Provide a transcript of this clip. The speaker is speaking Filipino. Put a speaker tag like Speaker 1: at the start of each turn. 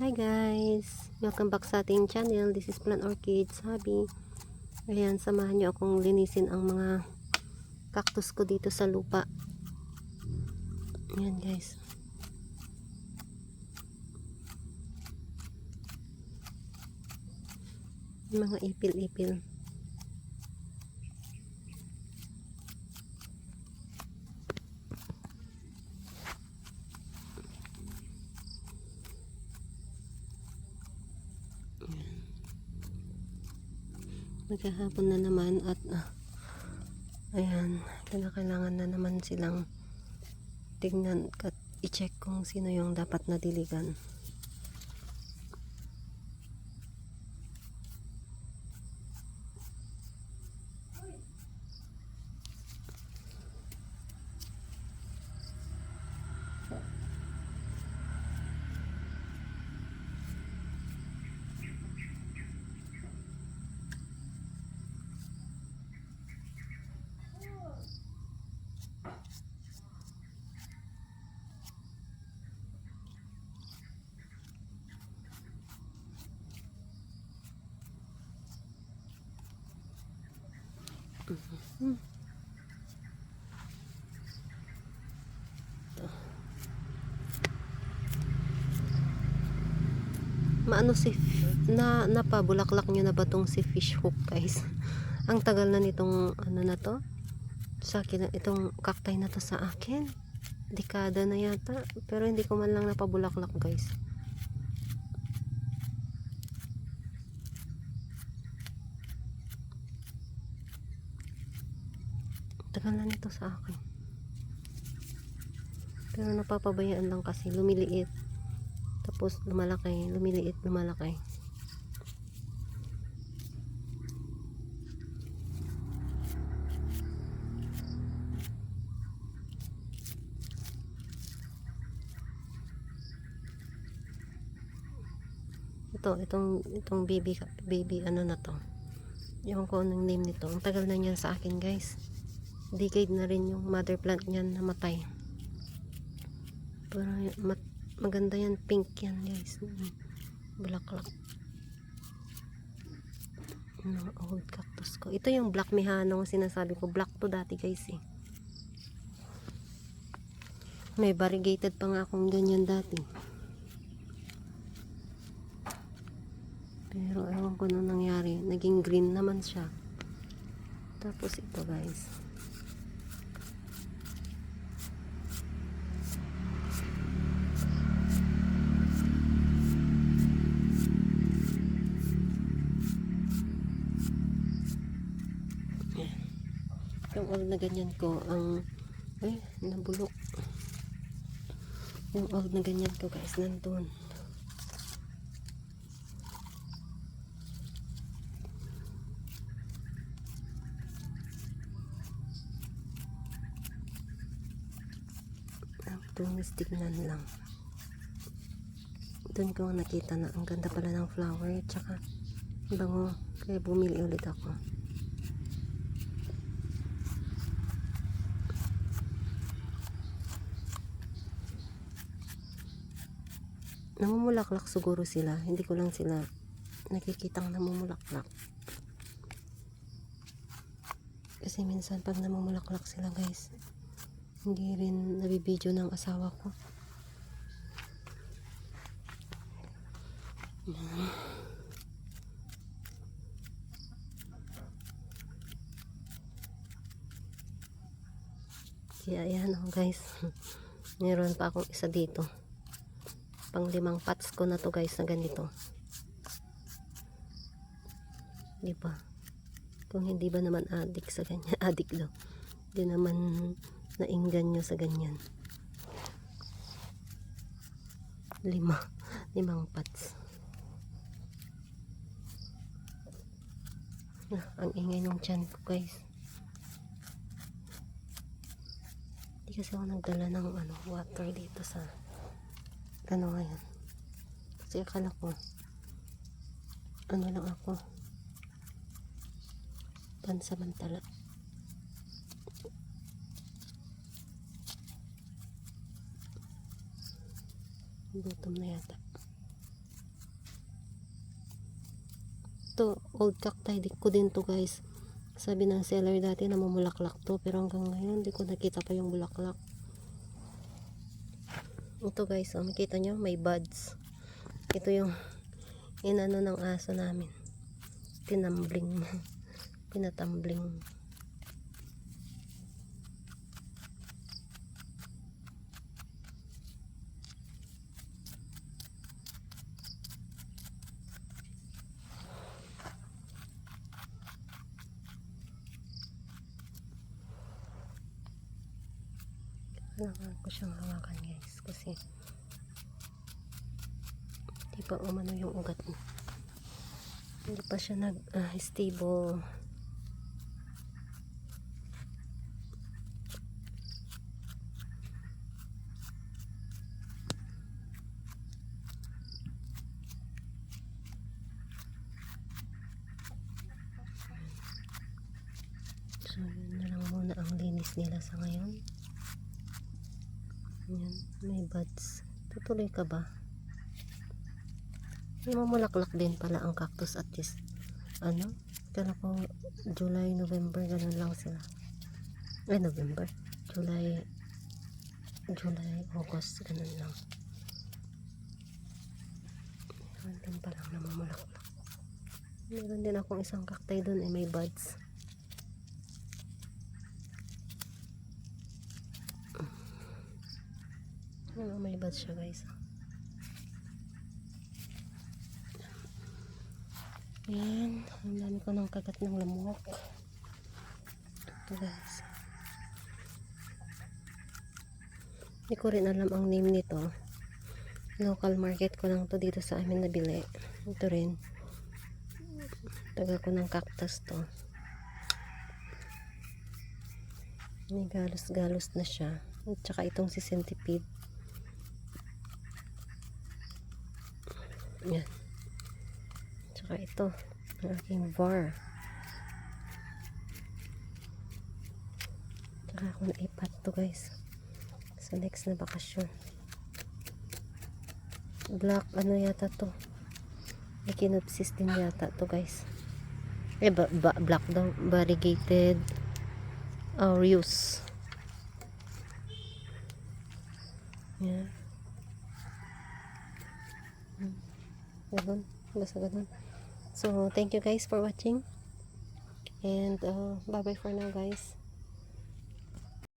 Speaker 1: Hi guys! Welcome back sa ating channel. This is Plant Orchids Hobby. Ayan, samahan nyo akong linisin ang mga cactus ko dito sa lupa. Ayan guys. Mga ipil-ipil. Maghahapon na naman at ayan, kailangan na naman silang tignan at i-check kung sino yung dapat na diligan. Maano si napabulaklak nyo na ba tong si fish hook guys? Ang tagal na nitong ano na to sa akin, itong cacti na to sa akin, dekada na yata, pero hindi ko man lang napabulaklak guys. Tagal na nito sa akin, pero napapabayaan lang kasi lumiliit tapos lumalaki, lumiliit, lumalaki. Itong baby ano na to, yung ko anong name nito, ang tagal na niyan sa akin guys, decade na rin yung mother plant niyan namatay, pero maganda yan, pink yan guys, bulaklak ng old cactus ko. Ito yung black mehanong sinasabi ko, black to dati guys eh. May variegated pa nga akong ganyan dati, pero ewan ko na nangyari, naging green naman siya. Tapos ito guys, yung old na ganyan ko, ang nabulok. Yung old na ganyan ko guys, nandun. Tumis tignan lang. Doon ko nakita na ang ganda pala ng flower, tsaka bango, kaya bumili ulit ako. Namumulaklak siguro sila, hindi ko lang sila nakikitang namumulaklak. Kasi minsan pag namumulaklak sila guys, hindi rin nabibidyo ng asawa ko. Kaya ayan guys, meron pa akong isa dito, pang 5 pots ko na to guys na ganito, diba? Kung hindi ba naman addict sa ganyan, addict daw, di naman nainggan nyo sa ganyan. 5 pots. Ang ingay ng tiyan ko guys, hindi kasi ako nagdala ng water dito sa ngayon, kasi akala ko lang ako pansamantala. Gutom na yata. To old cacti ko din to guys. Sabi ng seller dati na mamulaklak to, pero hanggang ngayon di ko nakita pa yung bulaklak. Ito guys, oh, makita nyo may buds. Ito yung inano ng aso namin, tinambling. Pinatambling. Kailangan ko siyang hawakan guys kasi hindi pa umano yung ugat niya, hindi pa siya nag stable. So yun na lang muna ang linis nila sa ngayon. Yan, may buds. Tutuloy ka ba? May mamulaklak din pala ang cactus at this ano, kala ko July, November, ganun lang sila. Ay, November, July, August, ganun lang. Meron din palang namamulaklak. Meron din akong isang cacti dun, may buds. May buds siya guys. Ayan, ang dami ko ng kagat ng lamok. Ito guys. Hindi ko rin alam ang name nito. Local market ko lang to dito sa amin nabili. Ito rin. Tagal ko ng cactus to. May galos-galos na siya. At saka itong si centipede. Yan. Tsaka ito, ang aking var. Tsaka ako naipat to guys sa next na bakasyon. Black, ano yata to? Echinopsis din yata to guys. Black daw. Variegated aureus. Yan. Ganun. Basta ganun. So, thank you guys for watching. And, bye-bye for now guys.